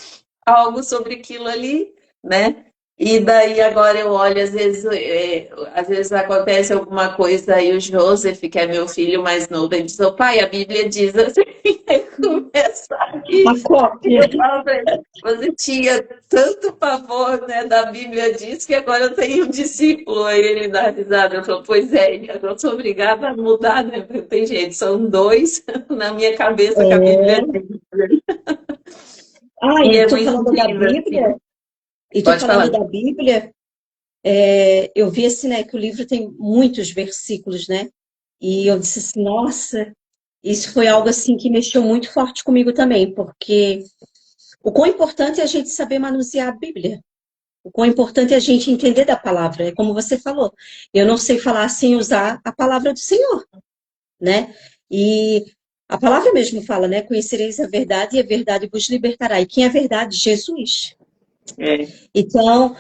algo sobre aquilo ali, né? E daí agora eu olho, às vezes acontece alguma coisa aí o Joseph, que é meu filho mais novo, ele diz, ô pai, a Bíblia diz assim, aí começa A aqui, e cópia. eu falo pra ele, você tinha tanto pavor, né, da Bíblia diz que agora eu tenho um discípulo, aí ele dá risada, eu falo, pois é, e agora eu sou obrigada a mudar, né, porque tem jeito, são dois na minha cabeça que a Bíblia É. diz, Ah, e e é tô muito falando da lindo, assim. Bíblia, e tô Pode falando falar. da Bíblia, eu vi assim, né, que o livro tem muitos versículos, né? E eu disse assim, nossa, isso foi algo assim que mexeu muito forte comigo também, porque o quão importante é a gente saber manusear a Bíblia. O quão importante é a gente entender da palavra. É como você falou. Eu não sei falar sem usar a palavra do Senhor, né? E a palavra mesmo fala, né? Conhecereis a verdade e a verdade vos libertará. E quem é a verdade? Jesus. É, Então,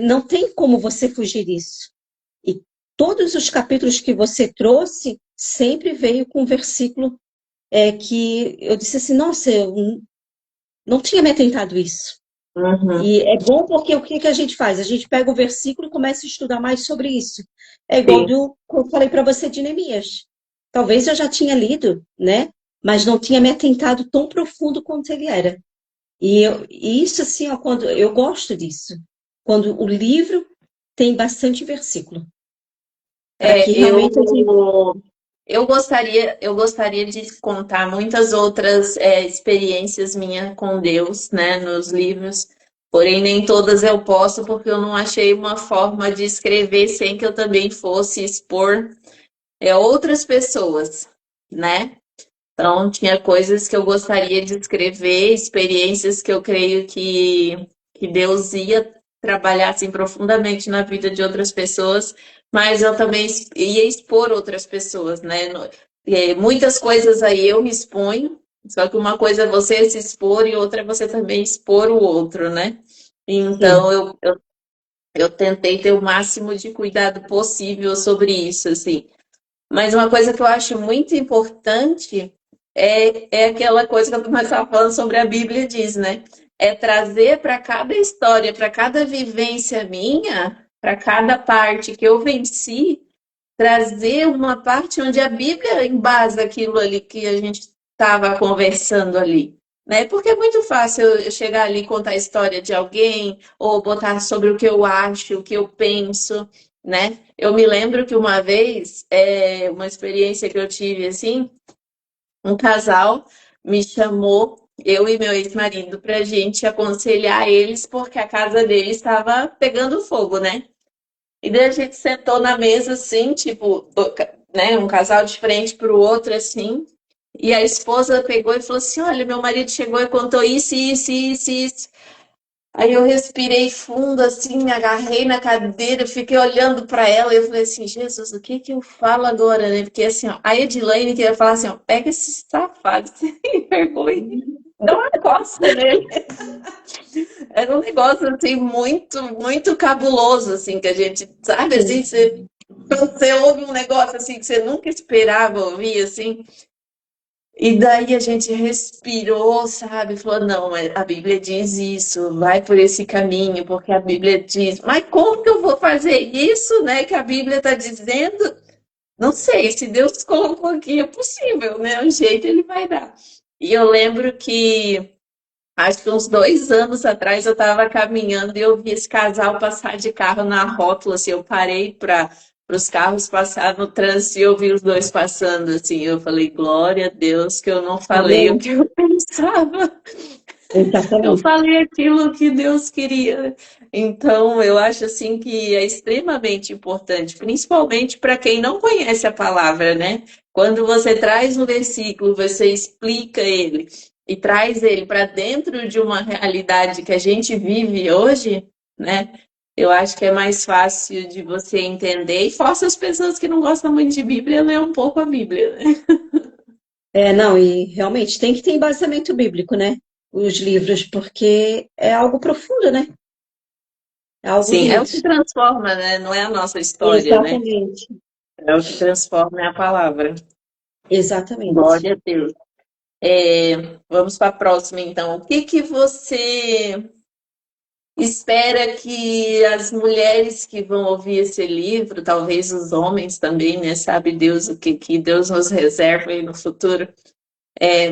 não tem como você fugir disso. E todos os capítulos que você trouxe sempre veio com um versículo que eu disse assim, nossa, eu não tinha me atentado isso. uhum, E é bom porque o que que a gente faz? A gente pega o versículo e começa a estudar mais sobre isso. É igual sim. do que eu falei para você de Neemias. Talvez eu já tinha lido, né? Mas não tinha me atentado tão profundo quanto ele era. E isso, assim, ó, quando eu gosto disso. Quando o livro tem bastante versículo. Para que É, realmente a gente. eu gostaria de contar muitas outras experiências minhas com Deus, né, nos livros, porém nem todas eu posso, porque eu não achei uma forma de escrever sem que eu também fosse expor outras pessoas, né? Então, tinha coisas que eu gostaria de escrever, experiências que eu creio que Deus ia trabalhar assim, profundamente na vida de outras pessoas, mas eu também ia expor outras pessoas, né? Muitas coisas aí eu me exponho, só que uma coisa é você se expor e outra é você também expor o outro, né? Então, Sim. eu tentei ter o máximo de cuidado possível sobre isso, assim. Mas uma coisa que eu acho muito importante é aquela coisa que eu começava falando sobre a Bíblia diz, né? É trazer para cada história, para cada vivência minha, para cada parte que eu venci, trazer uma parte onde a Bíblia embasa aquilo ali que a gente estava conversando ali. Né? Porque é muito fácil eu chegar ali e contar a história de alguém, ou botar sobre o que eu acho, o que eu penso, né? Eu me lembro que uma vez, uma experiência que eu tive assim, um casal me chamou, eu e meu ex-marido, para a gente aconselhar eles, porque a casa deles estava pegando fogo, né? E daí a gente sentou na mesa assim, tipo, né, um casal de frente para o outro assim. E a esposa pegou e falou assim: Olha, meu marido chegou e contou isso, isso, isso, isso. Aí eu respirei fundo, assim, me agarrei na cadeira, fiquei olhando para ela e eu falei assim: Jesus, o que que eu falo agora, né? Porque assim, ó, a Edilene queria falar assim: ó, pega esse safado, sem vergonha, dá uma coça nele. Era um negócio assim muito, muito cabuloso, assim, que a gente, sabe, assim, Sim. quando você ouve um negócio assim que você nunca esperava ouvir, assim, e daí a gente respirou, sabe, falou, não, a Bíblia diz isso, vai por esse caminho, porque a Bíblia diz, mas como que eu vou fazer isso, né, que a Bíblia está dizendo? Não sei, se Deus colocou aqui, é possível, né, o jeito ele vai dar. E eu lembro que acho que uns 2 anos atrás eu estava caminhando e eu vi esse casal passar de carro na rótula, assim, eu parei para os carros passar no trânsito e eu vi os dois passando, assim, eu falei, glória a Deus que eu não falei o Amém. que eu pensava, eu Exatamente. falei aquilo que Deus queria. Então, eu acho, assim, que é extremamente importante, principalmente para quem não conhece a palavra, né? Quando você traz um versículo, você explica ele, e traz ele para dentro de uma realidade que a gente vive hoje, né? Eu acho que é mais fácil de você entender e força as pessoas que não gostam muito de Bíblia a ler um pouco a Bíblia, né? Não, e realmente tem que ter embasamento bíblico, né? Os livros, porque é algo profundo, né? É algo Sim, é o que lindo. transforma, né? Não é a nossa história, né? Exatamente. É o que transforma é a palavra. Exatamente. Glória a Deus. Vamos para a próxima, então. O que que você espera que as mulheres que vão ouvir esse livro, talvez os homens também, né? Sabe Deus o que, que Deus nos reserva aí no futuro.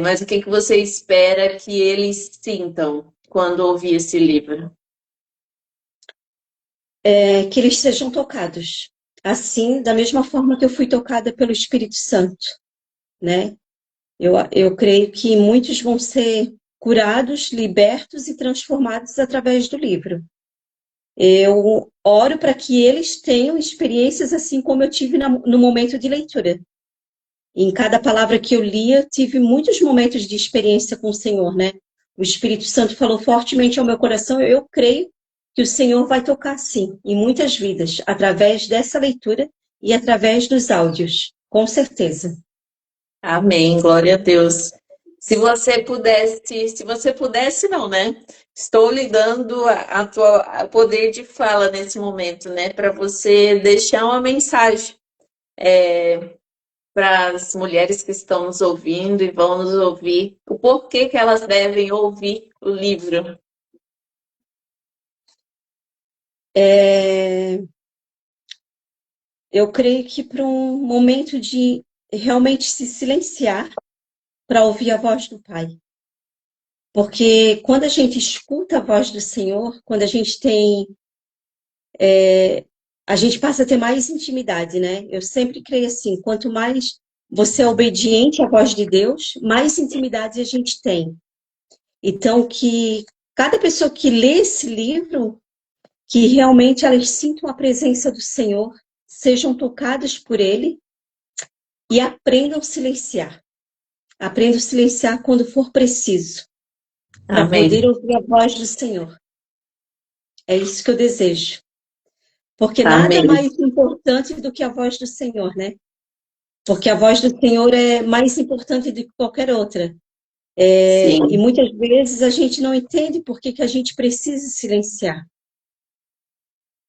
Mas o que que você espera que eles sintam quando ouvir esse livro? Que eles sejam tocados. Assim, da mesma forma que eu fui tocada pelo Espírito Santo, né? Eu creio que muitos vão ser curados, libertos e transformados através do livro. Eu oro para que eles tenham experiências assim como eu tive no momento de leitura. Em cada palavra que eu lia, tive muitos momentos de experiência com o Senhor, né? O Espírito Santo falou fortemente ao meu coração. Eu creio que o Senhor vai tocar, sim, em muitas vidas, através dessa leitura e através dos áudios, com certeza. Amém, glória a Deus. Se você pudesse não, né? Estou lhe dando a poder de fala nesse momento, né? Para você deixar uma mensagem para as mulheres que estão nos ouvindo e vão nos ouvir, o porquê que elas devem ouvir o livro. É, eu creio que para um momento de realmente se silenciar para ouvir a voz do Pai. Porque quando a gente escuta a voz do Senhor, quando a gente tem a gente passa a ter mais intimidade, né? Eu sempre creio assim, quanto mais você é obediente à voz de Deus, mais intimidade a gente tem. Então, que cada pessoa que lê esse livro, que realmente elas sintam a presença do Senhor, sejam tocadas por Ele e aprendam a silenciar. Aprendam a silenciar quando for preciso, para poder Amém. ouvir a voz do Senhor. É isso que eu desejo. Porque nada Amém. mais importante do que a voz do Senhor, né? Porque a voz do Senhor é mais importante do que qualquer outra. E Sim. muitas vezes a gente não entende por que que a gente precisa silenciar,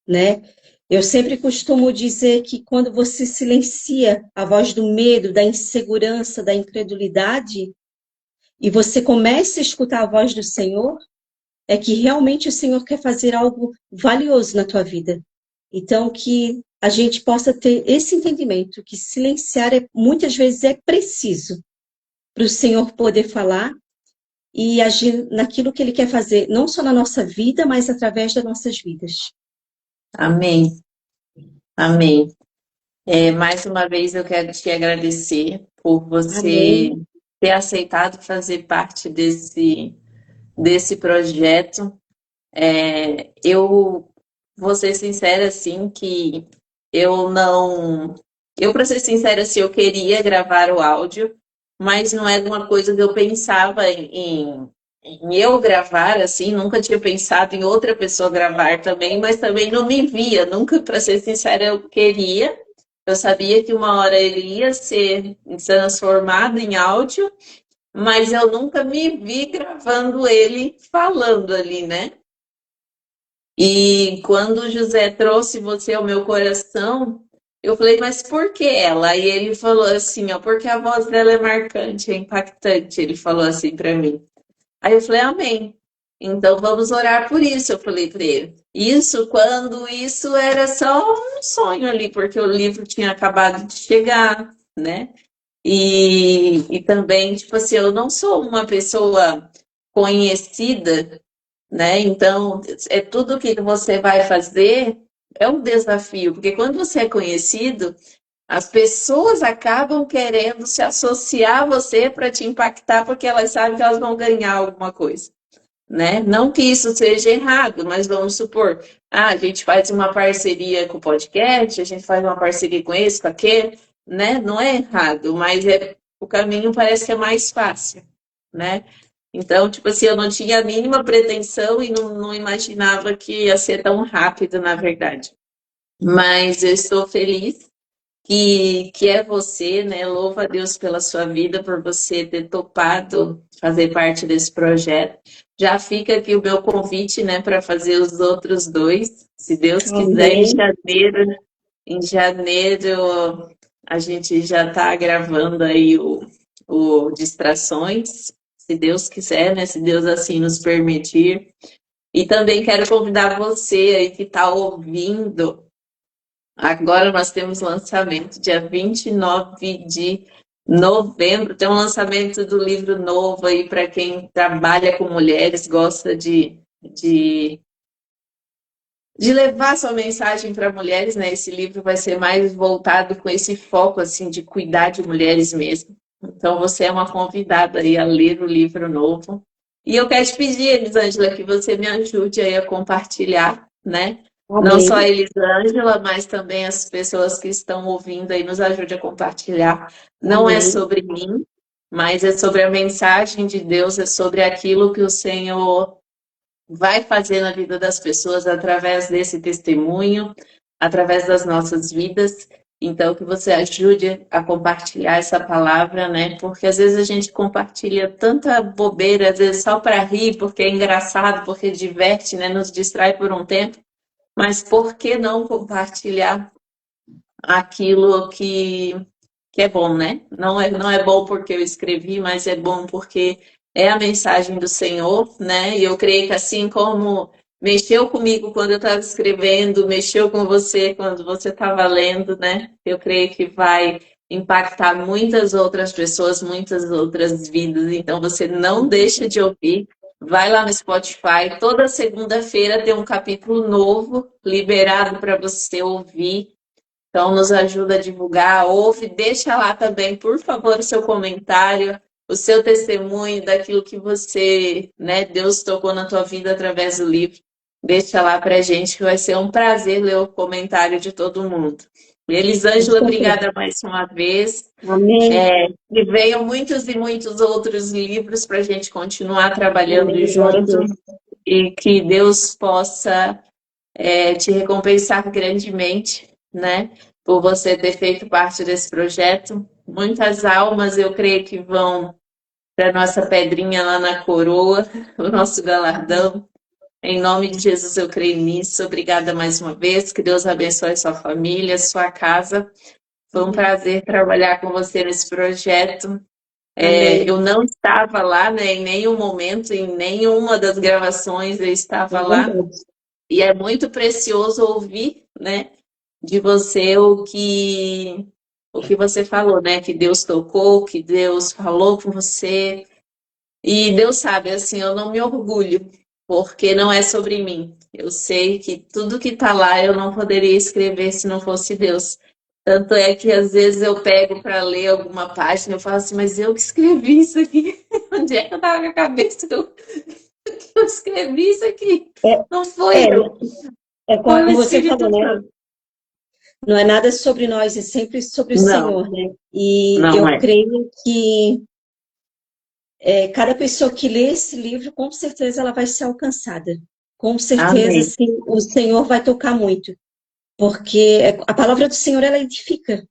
né? Eu sempre costumo dizer que quando você silencia a voz do medo, da insegurança, da incredulidade, e você começa a escutar a voz do Senhor, é que realmente o Senhor quer fazer algo valioso na tua vida. Então, que a gente possa ter esse entendimento, que silenciar muitas vezes é preciso para o Senhor poder falar e agir naquilo que Ele quer fazer, não só na nossa vida, mas através das nossas vidas. Amém. Amém. Mais uma vez eu quero te agradecer por você Amém. ter aceitado fazer parte desse projeto. Eu vou ser sincera, assim, que eu não. Eu, para ser sincera, assim, eu queria gravar o áudio, mas não era uma coisa que eu pensava em eu gravar, assim, nunca tinha pensado em outra pessoa gravar também, mas também não me via, nunca, para ser sincera, eu queria. Eu sabia que uma hora ele ia ser transformado em áudio, mas eu nunca me vi gravando ele falando ali, né? E quando o José trouxe você ao meu coração, eu falei, mas por que ela? E ele falou assim, ó, porque a voz dela é marcante, é impactante. Ele falou assim para mim. Aí eu falei, amém. Então vamos orar por isso, eu falei para ele. Isso quando isso era só um sonho ali, porque o livro tinha acabado de chegar, né? E também, tipo assim, eu não sou uma pessoa conhecida, né? Então, tudo que você vai fazer é um desafio, porque quando você é conhecido, as pessoas acabam querendo se associar a você para te impactar, porque elas sabem que elas vão ganhar alguma coisa, né? Não que isso seja errado, mas vamos supor, a gente faz uma parceria com o podcast, a gente faz uma parceria com esse, com aquele, né? Não é errado, mas o caminho parece que é mais fácil, né? Então, tipo assim, eu não tinha a mínima pretensão e não imaginava que ia ser tão rápido, na verdade. Mas eu estou feliz que é você, né? Louva a Deus pela sua vida, por você ter topado fazer parte desse projeto. Já fica aqui o meu convite, né, para fazer os outros dois, se Deus quiser, Amém. em janeiro a gente já está gravando aí o Distrações, se Deus quiser, né, se Deus assim nos permitir. E também quero convidar você aí que está ouvindo. Agora nós temos lançamento, dia 29 de novembro, tem um lançamento do livro novo aí para quem trabalha com mulheres, gosta de levar sua mensagem para mulheres, né? Esse livro vai ser mais voltado com esse foco, assim, de cuidar de mulheres mesmo. Então, você é uma convidada aí a ler o livro novo. E eu quero te pedir, Elisângela, que você me ajude aí a compartilhar, né? Não só a Amém. Elisângela, mas também as pessoas que estão ouvindo aí, nos ajude a compartilhar. Não é Amém. sobre mim, mas é sobre a mensagem de Deus, é sobre aquilo que o Senhor vai fazer na vida das pessoas através desse testemunho, através das nossas vidas. Então, que você ajude a compartilhar essa palavra, né? Porque às vezes a gente compartilha tanta bobeira, às vezes só para rir, porque é engraçado, porque diverte, né? Nos distrai por um tempo. Mas por que não compartilhar aquilo que é bom, né? Não é bom porque eu escrevi, mas é bom porque é a mensagem do Senhor, né? E eu creio que assim como mexeu comigo quando eu estava escrevendo, mexeu com você quando você estava lendo, né? Eu creio que vai impactar muitas outras pessoas, muitas outras vidas. Então você não deixa de ouvir. Vai lá no Spotify, toda segunda-feira tem um capítulo novo liberado para você ouvir. Então, nos ajuda a divulgar, ouve, deixa lá também, por favor, o seu comentário, o seu testemunho daquilo que você, né, Deus tocou na tua vida através do livro. Deixa lá pra gente, que vai ser um prazer ler o comentário de todo mundo. Com Elisângela, certeza. obrigada mais uma vez. Amém. Que venham muitos e muitos outros livros para a gente continuar trabalhando Amém. Glória a junto Deus. e que Deus possa te recompensar grandemente, né, por você ter feito parte desse projeto. Muitas almas, eu creio que vão para nossa pedrinha lá na coroa, o nosso galardão. Em nome de Jesus, eu creio nisso. Obrigada mais uma vez. Que Deus abençoe sua família, sua casa. Foi um Amém. prazer trabalhar com você nesse projeto. Amém. Eu não estava lá, né, em nenhum momento, em nenhuma das gravações eu É estava lá. verdade. E é muito precioso ouvir, né, de você o que você falou, né, que Deus tocou, que Deus falou com você. E Deus sabe, assim, eu não me orgulho, porque não é sobre mim. Eu sei que tudo que está lá eu não poderia escrever se não fosse Deus. Tanto é que às vezes eu pego para ler alguma página e eu falo assim, mas eu que escrevi isso aqui. Onde é que eu estava com a cabeça? Eu escrevi isso aqui. Não foi É, eu, é foi o como você Espírito falou, né? Santo. Não é nada sobre nós, é sempre sobre o Não, Senhor, né? E não eu é. creio que cada pessoa que lê esse livro, com certeza ela vai ser alcançada. Com certeza, Amém. sim, o Senhor vai tocar muito, porque a palavra do Senhor ela edifica,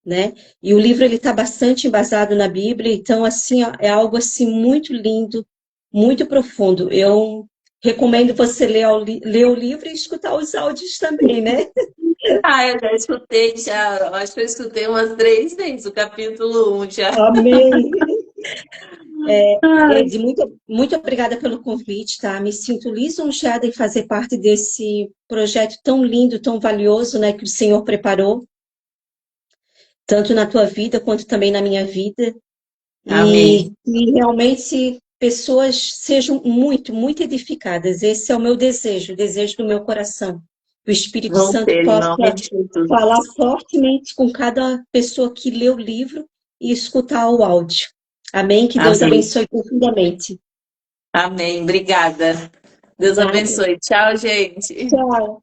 né? E o livro ele está bastante embasado na Bíblia, então assim ó, é algo assim muito lindo, muito profundo. Eu recomendo você ler o livro e escutar os áudios também, né? Ah, eu já escutei, já. Acho que eu escutei umas 3 vezes o capítulo 1 já. Amém. Ai, Ed, muito obrigada pelo convite, tá? Me sinto lisonjeada em fazer parte desse projeto tão lindo, tão valioso, né, que o Senhor preparou, tanto na tua vida quanto também na minha vida. E amém. que realmente pessoas sejam muito, muito edificadas. Esse é o meu desejo, o desejo do meu coração. Que o Espírito Vão Santo ter, em possa nome de falar Jesus. fortemente com cada pessoa que lê o livro e escutar o áudio. Amém? Que Deus Amém. abençoe profundamente. Amém. Obrigada. Deus Nada. abençoe. Tchau, gente. Tchau.